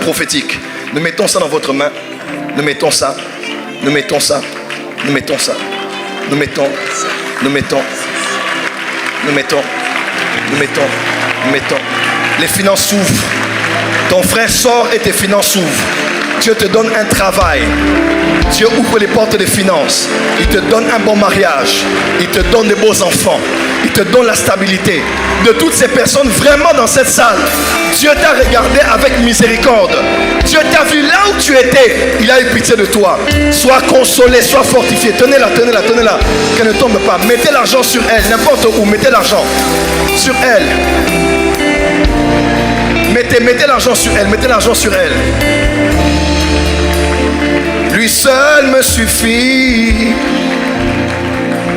prophétique. Nous mettons ça dans votre main. Nous mettons ça. Nous mettons ça. Nous mettons ça. Nous mettons. Nous mettons. Nous mettons. Nous mettons. Nous mettons. Les finances s'ouvrent. Ton frère sort et tes finances s'ouvrent. Dieu te donne un travail. Dieu ouvre les portes des finances. Il te donne un bon mariage. Il te donne des beaux enfants. Il te donne la stabilité. De toutes ces personnes vraiment dans cette salle, Dieu t'a regardé avec miséricorde. Dieu t'a vu là où tu étais. Il a eu pitié de toi. Sois consolé, sois fortifié. Tenez-la, tenez-la, tenez-la. Qu'elle ne tombe pas. Mettez l'argent sur elle, n'importe où. Mettez l'argent sur elle. Mettez l'argent sur elle. Mettez l'argent sur elle. Lui seul me suffit.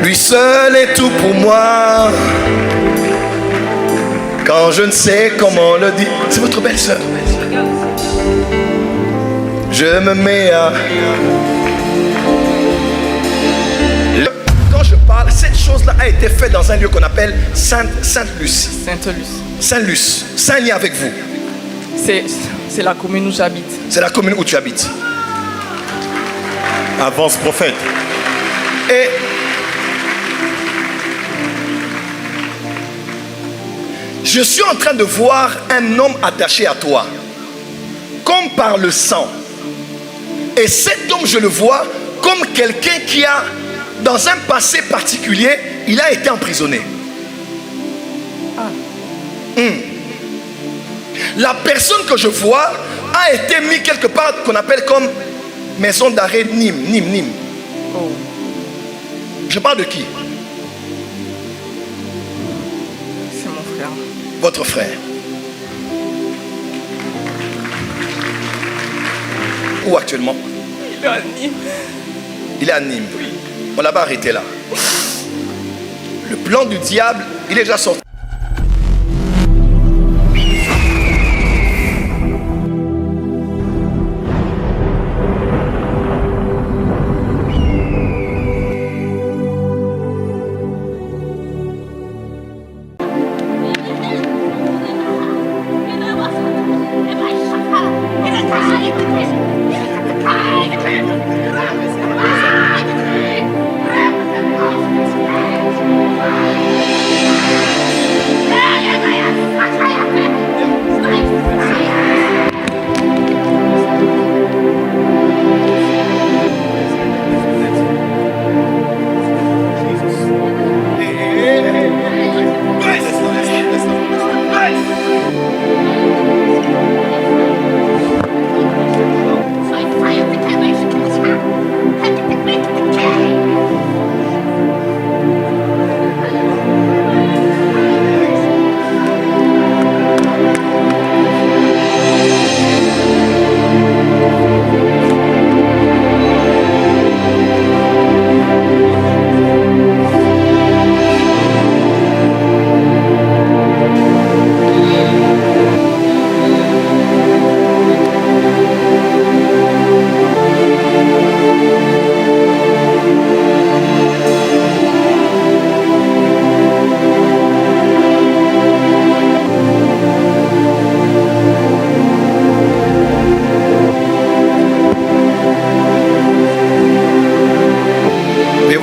Lui seul est tout pour moi. Quand je ne sais comment le dire. C'est votre belle-sœur. Je me mets à... Quand je parle, cette chose-là a été faite dans un lieu qu'on appelle Sainte-Luce. Sainte-Luce. Sainte-Luce. C'est un lien avec vous. C'est la commune où j'habite. C'est la commune où tu habites. Avance prophète. Et je suis en train de voir un homme attaché à toi, comme par le sang. Et cet homme, je le vois comme quelqu'un qui a, dans un passé particulier, il a été emprisonné. La personne que je vois a été mise quelque part qu'on appelle comme maison d'arrêt Nîmes. Oh. Je parle de qui? C'est mon frère. Votre frère. Où actuellement? Il est à Nîmes. Il est à Nîmes. On l'a pas arrêté là. Le plan du diable, il est déjà sorti.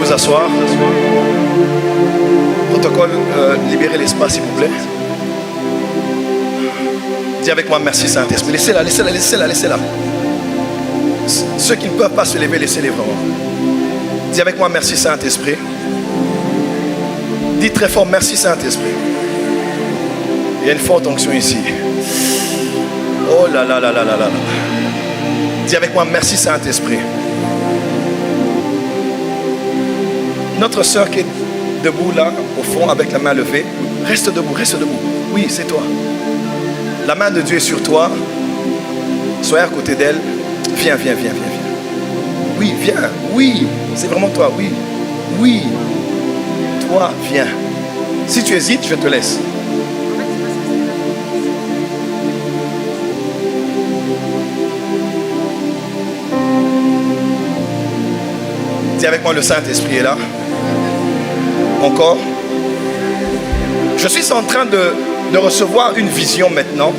S'asseoir. Protocole, libérez l'espace s'il vous plaît. Dis avec moi merci Saint-Esprit. Laissez-la, laissez-la, laissez-la, laissez-la. Ceux qui ne peuvent pas se lever, laissez-les vraiment. Dis avec moi merci Saint-Esprit. Dis très fort merci Saint-Esprit. Il y a une forte onction ici. Oh là là là là là là. Dis avec moi merci Saint-Esprit. Notre soeur qui est debout là, au fond, avec la main levée, reste debout, reste debout. Oui, c'est toi. La main de Dieu est sur toi. Sois à côté d'elle. Viens, viens, viens, viens, viens. Oui, viens. Oui, c'est vraiment toi. Oui, oui. Toi, viens. Si tu hésites, je te laisse. Dis avec moi, le Saint-Esprit est là. Encore. Je suis en train de recevoir une vision maintenant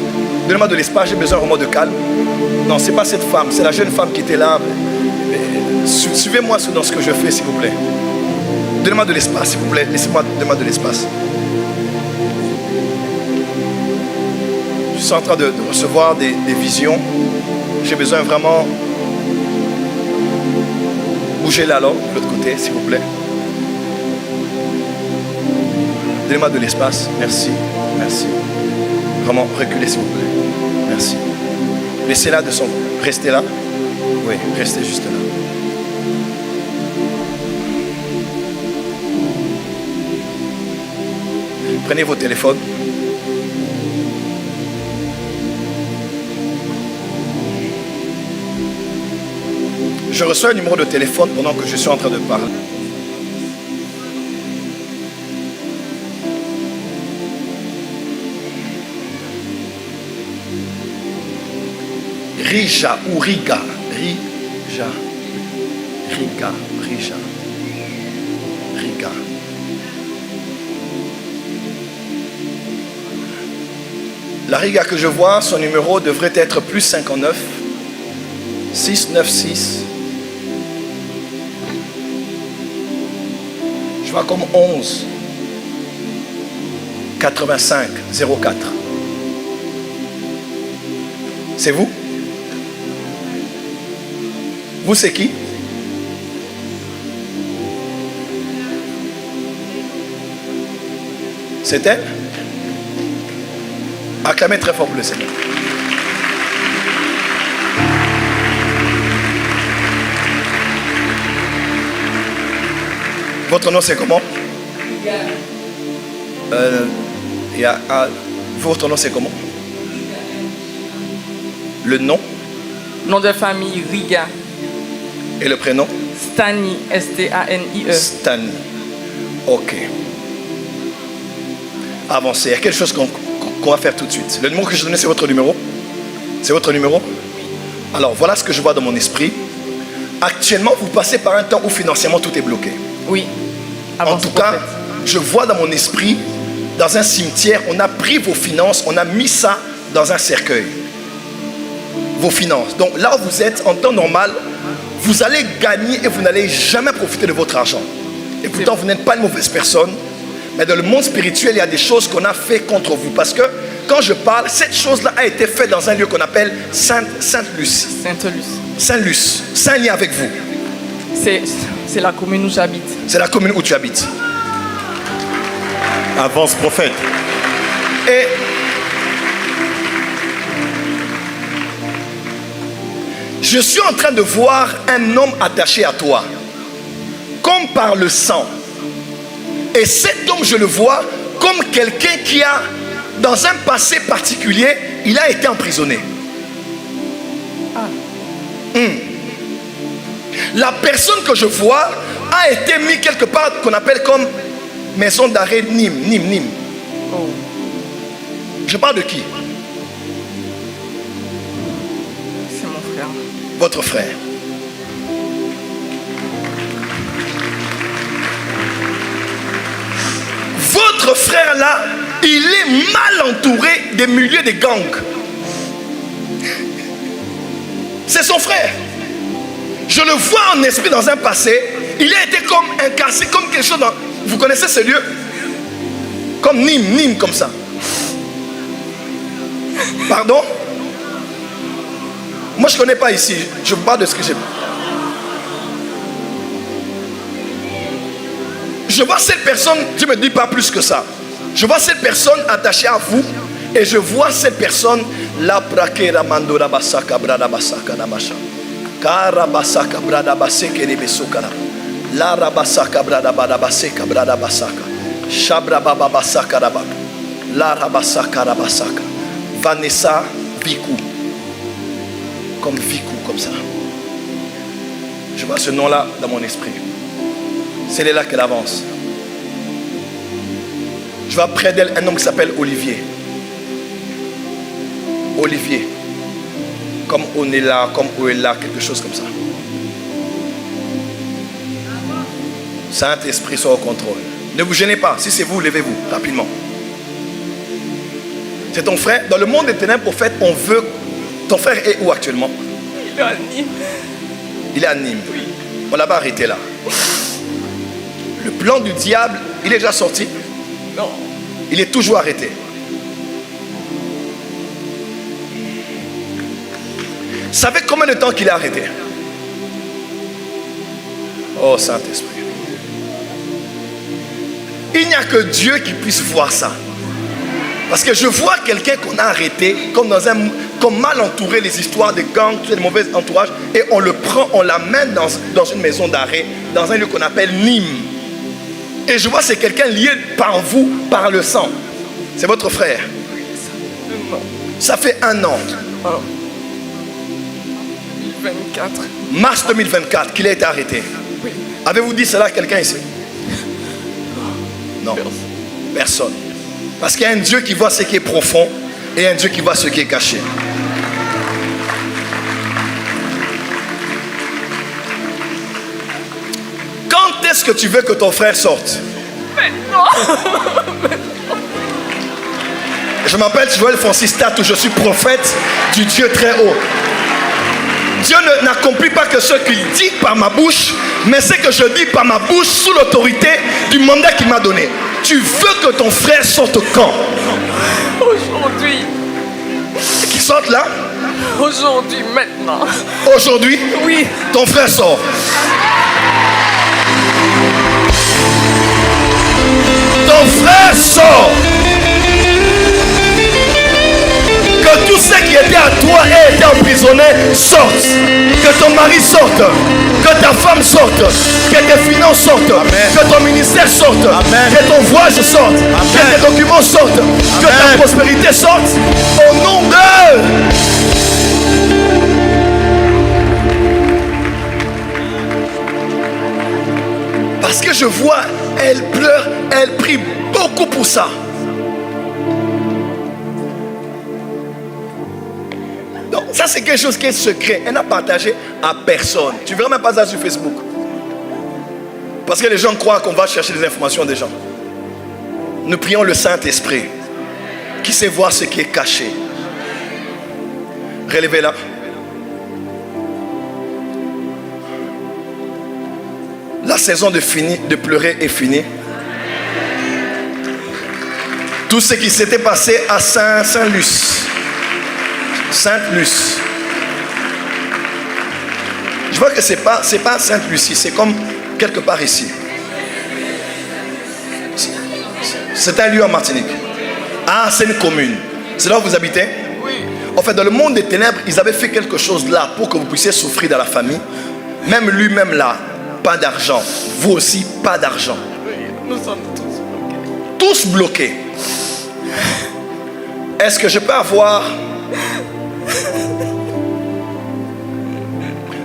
Donnez-moi de l'espace, j'ai besoin vraiment de calme. Non, ce n'est pas cette femme, c'est la jeune femme qui était là. Suivez-moi dans ce que je fais, s'il vous plaît. Donnez-moi de l'espace, s'il vous plaît. Donnez-moi de l'espace. Je suis en train de recevoir des visions. J'ai besoin vraiment... Bougez là, alors, de l'autre côté, s'il vous plaît. Donnez-moi de l'espace. Merci. Merci. Vraiment, reculez, s'il vous plaît. Merci. Laissez-la de son... Restez là. Oui, restez juste là. Prenez vos téléphones. Je reçois un numéro de téléphone pendant que je suis en train de parler. Rija ou Riga. Rija. Riga. Rija. Riga. La Riga que je vois, son numéro devrait être plus 59 696. Je vois comme 11 85 04. C'est vous? Vous, c'est qui? C'est elle? Acclamez très fort pour le Seigneur. Votre nom, c'est comment? Votre nom, c'est comment? Le nom? Nom de famille, Riga. Et le prénom? Stani, S-T-A-N-I-E. Stani. Ok. Avancez. Il y a quelque chose qu'on va faire tout de suite. Le numéro que je donnais, c'est votre numéro? C'est votre numéro? Alors, voilà ce que je vois dans mon esprit. Actuellement, vous passez par un temps où financièrement tout est bloqué. Oui. En tout cas, je vois dans mon esprit, dans un cimetière, on a pris vos finances, on a mis ça dans un cercueil. Vos finances. Donc là où vous êtes, en temps normal, vous allez gagner et vous n'allez jamais profiter de votre argent. Et pourtant, vous n'êtes pas une mauvaise personne. Mais dans le monde spirituel, il y a des choses qu'on a fait contre vous. Parce que quand je parle, cette chose-là a été faite dans un lieu qu'on appelle Sainte-Luce. Sainte-Luce. Sainte-Luce. Saint lien avec vous. C'est la commune où j'habite. C'est la commune où tu habites. Avance, prophète. Et je suis en train de voir un homme attaché à toi, comme par le sang. Et cet homme, je le vois comme quelqu'un qui a, dans un passé particulier, il a été emprisonné. La personne que je vois a été mise quelque part qu'on appelle comme maison d'arrêt Nîmes. Oh. Je parle de qui? C'est mon frère. Votre frère. Votre frère là, il est mal entouré des milliers de gangs. C'est son frère. Je le vois en esprit dans un passé. Il a été comme incassé, comme quelque chose dans... Vous connaissez ce lieu? Comme Nîmes, comme ça. Pardon? Moi je ne connais pas ici. Je vous parle de ce que j'ai. Je vois cette personne, je ne me dis pas plus que ça. Je vois cette personne attachée à vous. Et je vois cette personne la prakera mandora basaka brada basaka namasha. Karabasaka brada baseke de besukara. La rabasaka brada bada baseka brada basaka. Shabra baba basaka rabaka. La rabasaka rabasaka. Vanessa Viku. Comme Viku, comme ça. Je vois ce nom-là dans mon esprit. C'est là qu'elle avance. Je vois près d'elle un homme qui s'appelle Olivier. Olivier. Comme on est là, comme on est là, quelque chose comme ça. Saint-Esprit soit au contrôle. Ne vous gênez pas. Si c'est vous, levez-vous rapidement. C'est ton frère. Dans le monde des ténèbres, au fait, on veut... Ton frère est où actuellement? Il est à Nîmes. Il est à Nîmes. Oui. On l'a pas arrêté là. Le plan du diable, il est déjà sorti. Non. Il est toujours arrêté. Savez combien de temps qu'il est arrêté? Oh Saint-Esprit. Il n'y a que Dieu qui puisse voir ça. Parce que je vois quelqu'un qu'on a arrêté, comme mal entouré, les histoires de gangs, tous les mauvais entourages, et on le prend, on l'amène dans une maison d'arrêt, dans un lieu qu'on appelle Nîmes. Et je vois c'est quelqu'un lié par vous, par le sang. C'est votre frère. Ça fait 1 an. 2024. Mars 2024 qu'il a été arrêté. Oui. Avez-vous dit cela à quelqu'un ici? Non. Personne. Parce qu'il y a un Dieu qui voit ce qui est profond et un Dieu qui voit ce qui est caché. Quand est-ce que tu veux que ton frère sorte? Maintenant. Je m'appelle Joël Francis Tatou, je suis prophète du Dieu très haut. Dieu n'accomplit pas que ce qu'il dit par ma bouche, mais ce que je dis par ma bouche sous l'autorité du mandat qu'il m'a donné. Tu veux que ton frère sorte quand? Aujourd'hui. Qu'il sorte là? Aujourd'hui, maintenant. Aujourd'hui? Oui. Ton frère sort. Ton frère sort. Que tous ceux qui étaient à toi et étaient emprisonnés sortent. Que ton mari sorte. Que ta femme sorte. Que tes finances sortent. Amen. Que ton ministère sorte. Amen. Que ton voyage sorte. Amen. Que tes documents sortent. Amen. Que ta prospérité sorte. Au nom de... Parce que je vois, elle pleure, elle prie beaucoup pour ça. Donc ça c'est quelque chose qui est secret. Elle n'a partagé à personne. Tu ne verras même pas ça sur Facebook. Parce que les gens croient qu'on va chercher des informations des gens. Nous prions le Saint-Esprit qui sait voir ce qui est caché. Relevez-la. La saison de pleurer est finie. Tout ce qui s'était passé à Saint-Luce. Sainte-Luce. Je vois que c'est pas Sainte-Lucie, c'est comme quelque part ici. C'est un lieu en Martinique. Ah, c'est une commune. C'est là où vous habitez? Oui. En fait, dans le monde des ténèbres, ils avaient fait quelque chose là pour que vous puissiez souffrir dans la famille. Même lui-même là, pas d'argent. Vous aussi, pas d'argent. Oui, nous sommes tous bloqués. Tous bloqués. Est-ce que je peux avoir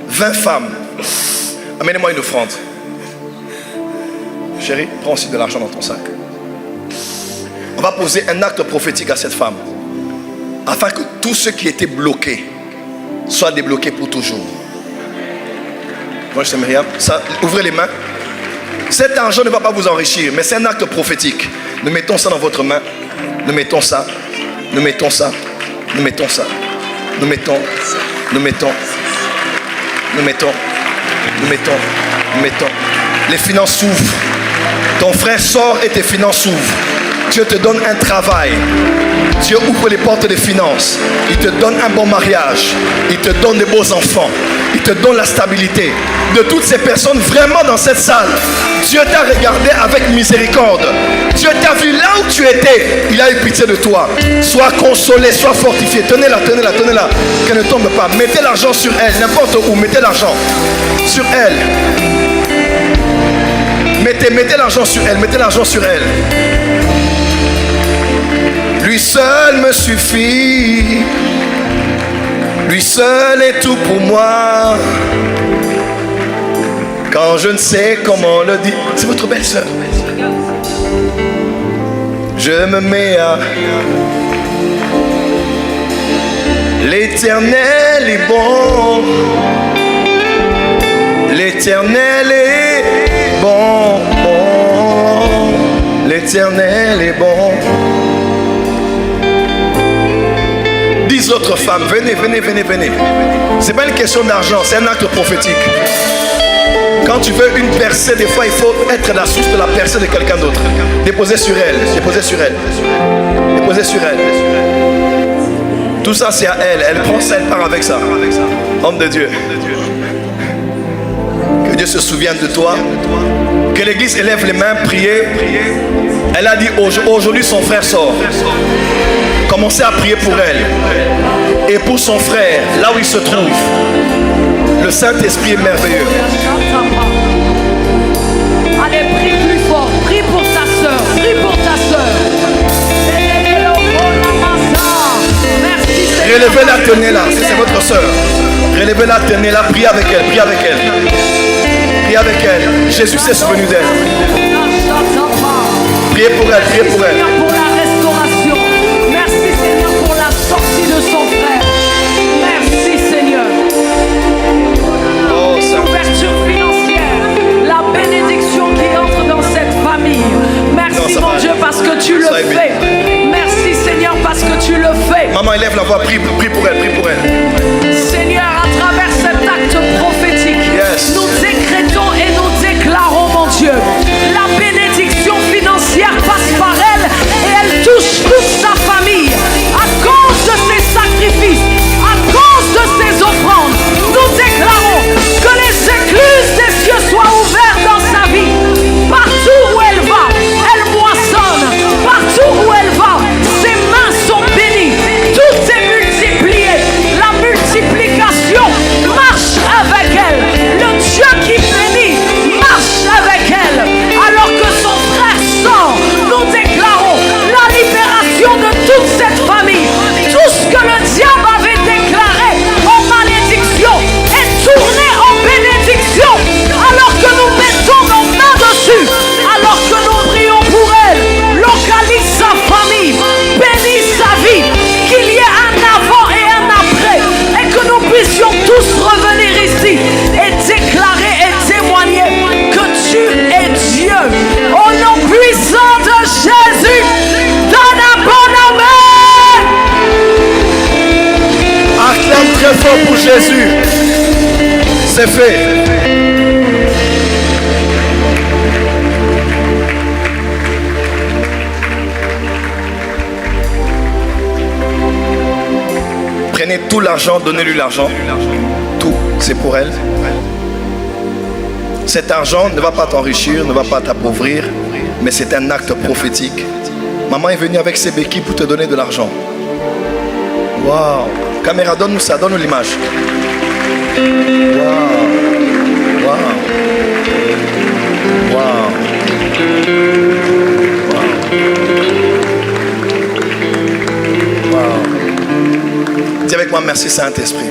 20 femmes? Amenez-moi une offrande. Chérie, prends aussi de l'argent dans ton sac. On va poser un acte prophétique à cette femme, afin que tous ceux qui étaient bloqués soient débloqués pour toujours. Moi je sais rien. Ça, ouvrez les mains. Cet argent ne va pas vous enrichir, mais c'est un acte prophétique. Nous mettons ça dans votre main. Nous mettons ça. Nous mettons ça. Nous mettons ça. Nous mettons. Nous mettons. Nous mettons. Nous mettons. Nous mettons. Les finances s'ouvrent. Ton frère sort et tes finances s'ouvrent. Dieu te donne un travail. Dieu ouvre les portes des finances. Il te donne un bon mariage. Il te donne de beaux enfants. Il te donne la stabilité. De toutes ces personnes vraiment dans cette salle, Dieu t'a regardé avec miséricorde. Dieu t'a vu là où tu étais. Il a eu pitié de toi. Sois consolé, sois fortifié. Tenez-la, tenez-la, tenez-la. Qu'elle ne tombe pas. Mettez l'argent sur elle, n'importe où. Mettez l'argent sur elle. Mettez l'argent sur elle. Mettez l'argent sur elle. Lui seul me suffit. Lui seul est tout pour moi. Quand je ne sais comment le dire. C'est votre belle-sœur. Je me mets à... L'Éternel est bon. L'Éternel est bon. L'Éternel est bon. 10 autres femmes. Venez, venez, venez, venez. Ce n'est pas une question d'argent, c'est un acte prophétique. Quand tu veux une percée, des fois il faut être la source de la percée de quelqu'un d'autre. Déposez sur elle, déposez sur elle. Déposez sur elle. Tout ça c'est à elle. Elle prend ça, elle part avec ça. Homme de Dieu. Que Dieu se souvienne de toi. Que l'église élève les mains, prier. Elle a dit aujourd'hui son frère sort. Commencez à prier pour elle. Et pour son frère, là où il se trouve. Le Saint-Esprit est merveilleux. Allez, prie plus fort. Prie pour ta soeur. Prie pour ta soeur. Merci Seigneur. Relevez-la, tenez-la. C'est votre soeur. Relevez-la, tenez-la. Priez avec elle. Priez avec elle. Priez avec elle. Jésus s'est souvenu d'elle. Priez pour elle. Priez pour elle. Merci Seigneur pour la restauration. Merci Seigneur pour la sortie de son frère. Merci Seigneur. Ouverture financière, la bénédiction qui entre dans cette famille. Merci mon Dieu parce que tu le fais. Merci Seigneur parce que tu le fais. Maman, élève la voix, prie pour elle, prie pour elle. Seigneur, à travers cet acte prophétique, nous décrétons et nous déclarons, mon Dieu, la bénédiction financière passe par elle et elle touche toute sa famille. À cause de ses sacrifices, à cause de ses offrandes, nous déclarons que les écluses des cieux soient ouvertes dans sa vie. Partout où elle va, elle moissonne. Partout où elle va, ses mains sont bénies. Tout est multiplié. La multiplication marche avec elle. Le Dieu qui bénit marche avec elle. Alors que son frère sort, nous déclarons la libération de toute cette famille. Tout ce que le diable avait déclaré en malédiction est tourné en bénédiction. Alors que nous mettons nos mains dessus, alors que nous prions pour elle, localise sa famille, bénis sa vie, qu'il y ait un avant et un après, et que nous puissions tous revenir ici et déclarer et témoigner que tu es Dieu. Au nom puissant de Jésus, donne un bon amen. Acclame très fort pour Jésus. C'est fait. Prenez tout l'argent, donnez-lui l'argent. Tout, c'est pour elle. Cet argent ne va pas t'enrichir, ne va pas t'appauvrir, mais c'est un acte prophétique. Maman est venue avec ses béquilles pour te donner de l'argent. Waouh! Caméra, donne-nous ça, donne-nous l'image. Waouh! Waouh! Waouh! Waouh! Dis avec moi, merci Saint-Esprit.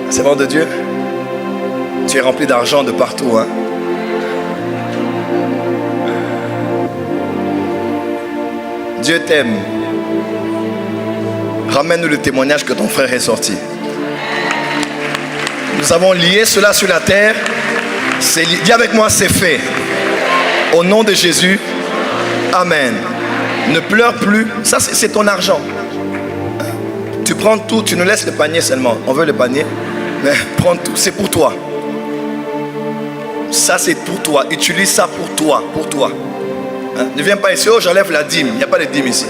C'est bon de Dieu? Tu es rempli d'argent de partout, hein? Dieu t'aime. Ramène-nous le témoignage que ton frère est sorti. Nous avons lié cela sur la terre. Dis avec moi, c'est fait. Au nom de Jésus, amen. Ne pleure plus. Ça, c'est ton argent. Tu prends tout, tu nous laisses le panier seulement. On veut le panier, mais prends tout. C'est pour toi. Ça, c'est pour toi. Utilise ça pour toi. Pour toi. Hein? Ne viens pas ici, oh, j'enlève la dîme. Il n'y a pas de dîme ici.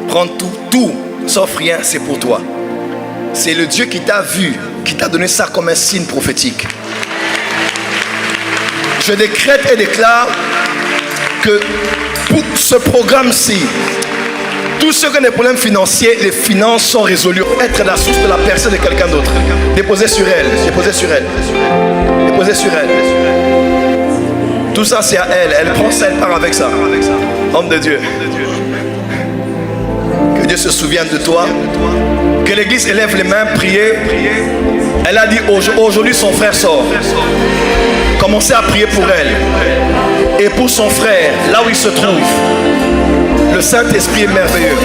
Prends tout, tout, sauf rien, c'est pour toi. C'est le Dieu qui t'a vu, qui t'a donné ça comme un signe prophétique. Je décrète et déclare que pour ce programme-ci, tous ceux qui ont des problèmes financiers, les finances sont résolues. Être la source de la percée de quelqu'un d'autre. Déposez sur elle, déposez sur elle. Déposez sur elle. Tout ça c'est à elle. Elle prend ça, elle part avec ça. Homme de Dieu. Que Dieu se souvienne de toi. Que l'église élève les mains, prier. Elle a dit aujourd'hui son frère sort. Commencez à prier pour elle. Et pour son frère, là où il se trouve. Le Saint-Esprit est merveilleux.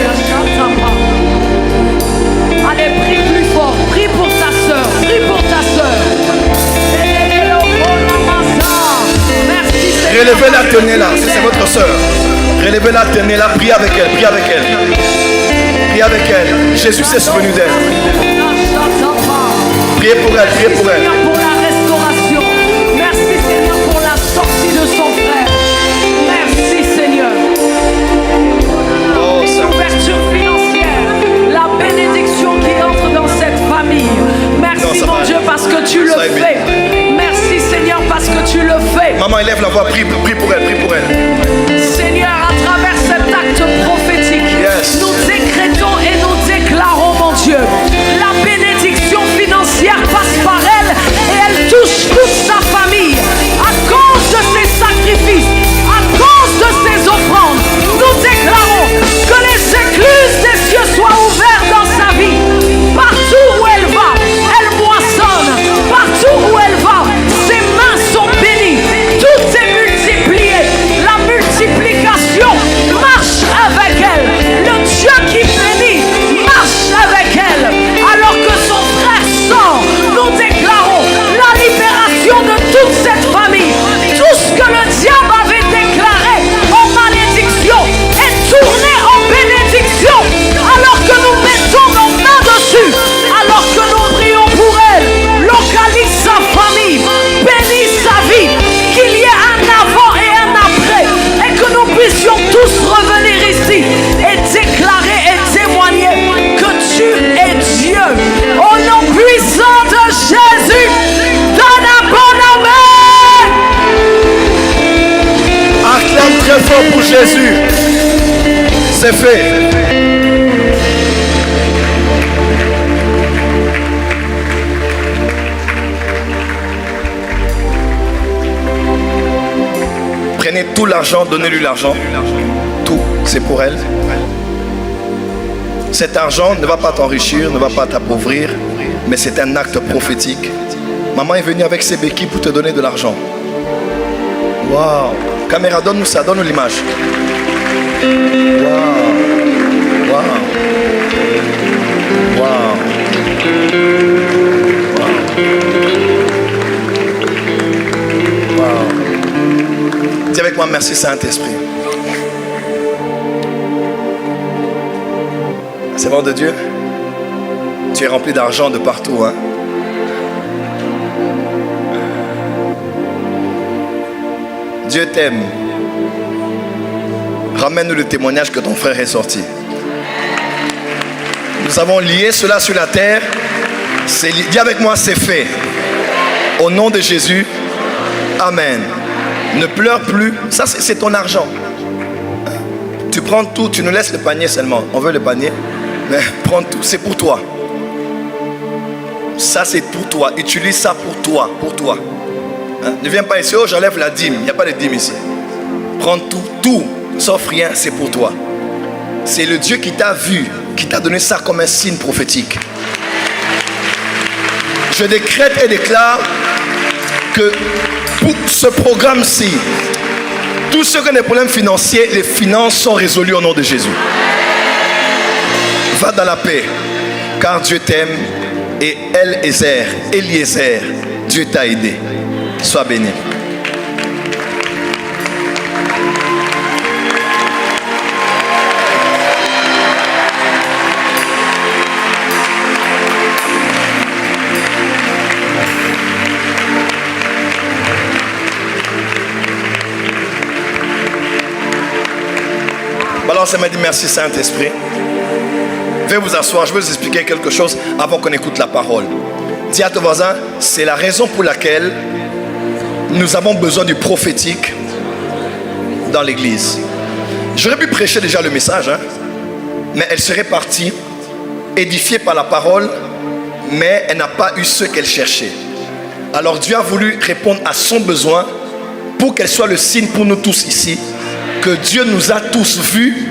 Allez, prie plus fort. Prie pour ta soeur. Prie pour ta soeur. Merci Seigneur. Relevez-la, tenez-la. C'est votre soeur. Relevez peux la tenir là, prie avec elle, prie avec elle. Prie avec elle. Jésus s'est souvenu d'elle. Priez pour elle, priez pour elle. Merci Seigneur pour la restauration. Merci Seigneur pour la sortie de son frère. Merci Seigneur. Oh, Une ouverture financière. La bénédiction qui entre dans cette famille. Merci mon Dieu parce que tu le fais. Merci Seigneur parce que tu le fais. Maman, élève la voix, prie pour elle, prie pour elle. Seigneur, à travers cet acte prophétique, nous décrétons et nous déclarons, mon Dieu, la bénédiction financière passe par elle et elle touche toute sa famille. À cause de ses sacrifices, à cause de ses offrandes, nous déclarons que les écluses des cieux soient ouvertes dans sa vie. Partout où elle va, elle moissonne. Partout où elle va, ses mains sont bénies. Tout est multiplié. La multiplication marche avec elle. Le Dieu qui bénit marche avec elle. Alors que son frère sort, nous déclarons la libération de toute cette famille. Tout ce que le diable avait déclaré en malédiction est tourné en bénédiction. Alors que nous mettons nos mains dessus, alors que nous prions pour elle, localise sa famille, bénis sa vie, qu'il y ait un avant et un après, et que nous puissions tous revenir ici et déclarer et témoigner que tu es Dieu. Au nom puissant de Jésus, donne un bon amen. Acclame très fort pour Jésus. C'est fait. Prenez tout l'argent, donnez-lui l'argent. Tout, c'est pour elle. Cet argent ne va pas t'enrichir, ne va pas t'appauvrir, mais c'est un acte prophétique. Maman est venue avec ses béquilles pour te donner de l'argent. Waouh! Caméra, donne-nous ça, donne-nous l'image. Waouh! Waouh! Waouh! Waouh! Waouh! Dis avec moi, merci Saint-Esprit. C'est bon de Dieu? Tu es rempli d'argent de partout, hein? Dieu t'aime. Ramène-nous le témoignage que ton frère est sorti. Nous avons lié cela sur la terre. Dis avec moi, c'est fait. Au nom de Jésus, amen. Ne pleure plus. Ça, c'est ton argent. Tu prends tout, tu nous laisses le panier seulement. On veut le panier, mais prends tout. C'est pour toi. Ça, c'est pour toi. Utilise ça pour toi. Pour toi. Ne viens pas ici, oh j'enlève la dîme. Il n'y a pas de dîme ici. Prends tout, tout, sauf rien, c'est pour toi. C'est le Dieu qui t'a vu, qui t'a donné ça comme un signe prophétique. Je décrète et déclare que pour ce programme-ci, tous ceux qui ont des problèmes financiers, les finances sont résolues au nom de Jésus. Va dans la paix, car Dieu t'aime et Eliezer, Dieu t'a aidé. Sois béni. Alors ça m'a dit merci Saint-Esprit. Veuillez vous asseoir, je vais vous expliquer quelque chose avant qu'on écoute la parole. Dis à ton voisin, c'est la raison pour laquelle nous avons besoin du prophétique dans l'église. J'aurais pu prêcher déjà le message, hein, mais elle serait partie, édifiée par la parole, mais elle n'a pas eu ce qu'elle cherchait. Alors Dieu a voulu répondre à son besoin pour qu'elle soit le signe pour nous tous ici, que Dieu nous a tous vus